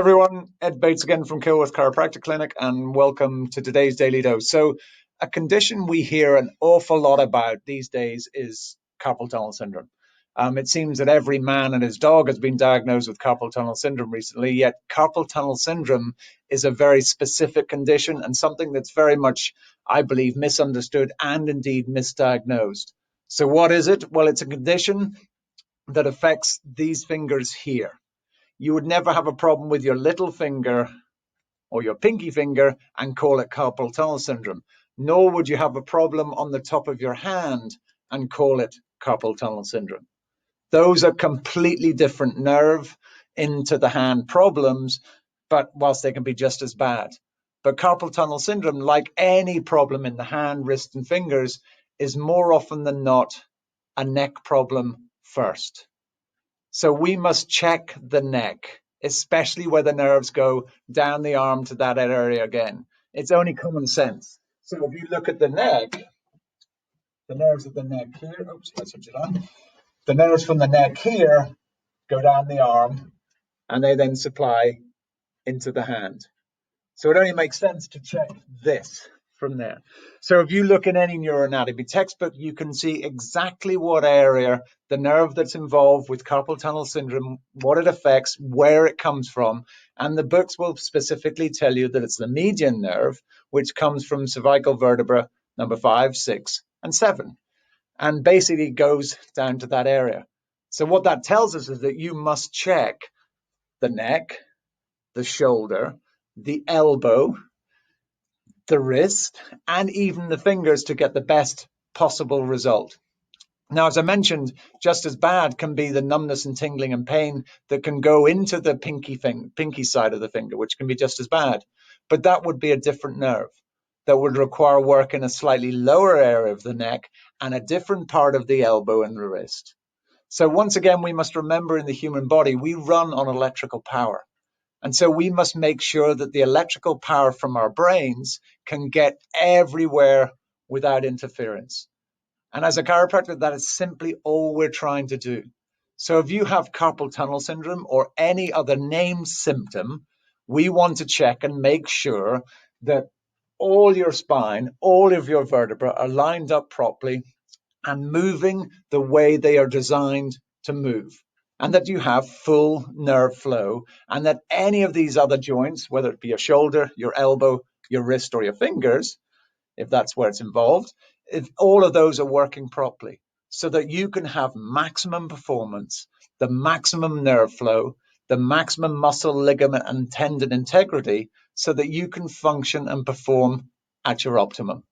Everyone, Ed Bates again from Kilworth Chiropractic Clinic, and welcome to today's Daily Dose. So, a condition we hear an awful lot about these days is carpal tunnel syndrome. It seems that every man and his dog has been diagnosed with carpal tunnel syndrome recently, yet carpal tunnel syndrome is a very specific condition and something that's very much, I believe, misunderstood and indeed misdiagnosed. So, what is it? Well, it's a condition that affects these fingers here. You would never have a problem with your little finger or your pinky finger and call it carpal tunnel syndrome. Nor would you have a problem on the top of your hand and call it carpal tunnel syndrome. Those are completely different nerve into the hand problems, but whilst they can be just as bad. But carpal tunnel syndrome, like any problem in the hand, wrist, and fingers, is more often than not a neck problem first. So we must check the neck, especially where the nerves go down the arm to that area again. It's only common sense. So if you look at the neck, the nerves of the neck here, oops, let's switch it on. The nerves from the neck here go down the arm and they then supply into the hand. So it only makes sense to check this from there. So if you look in any neuroanatomy textbook, you can see exactly what area, the nerve that's involved with carpal tunnel syndrome, what it affects, where it comes from. And the books will specifically tell you that it's the median nerve, which comes from cervical vertebra number 5, 6, and 7, and basically goes down to that area. So what that tells us is that you must check the neck, the shoulder, the elbow, the wrist, and even the fingers to get the best possible result. Now, as I mentioned, just as bad can be the numbness and tingling and pain that can go into the pinky side of the finger, which can be just as bad. But that would be a different nerve that would require work in a slightly lower area of the neck and a different part of the elbow and the wrist. So once again, we must remember in the human body, we run on electrical power. And so we must make sure that the electrical power from our brains can get everywhere without interference. And as a chiropractor, that is simply all we're trying to do. So if you have carpal tunnel syndrome or any other named symptom, we want to check and make sure that all your spine, all of your vertebrae are lined up properly and moving the way they are designed to move, and that you have full nerve flow, and that any of these other joints, whether it be your shoulder, your elbow, your wrist, or your fingers, if that's where it's involved, if all of those are working properly so that you can have maximum performance, the maximum nerve flow, the maximum muscle, ligament, and tendon integrity so that you can function and perform at your optimum.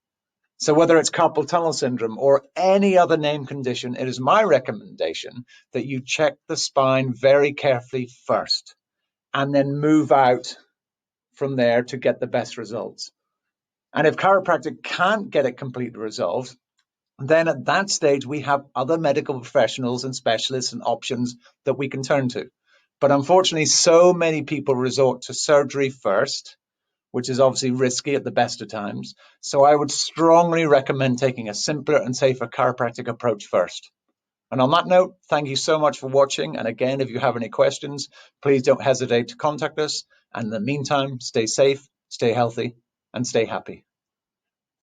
So whether it's carpal tunnel syndrome or any other named condition, it is my recommendation that you check the spine very carefully first and then move out from there to get the best results. And if chiropractic can't get it completely resolved, then at that stage, we have other medical professionals and specialists and options that we can turn to. But unfortunately, so many people resort to surgery first, which is obviously risky at the best of times. So I would strongly recommend taking a simpler and safer chiropractic approach first. And on that note, thank you so much for watching. And again, if you have any questions, please don't hesitate to contact us. And in the meantime, stay safe, stay healthy, and stay happy.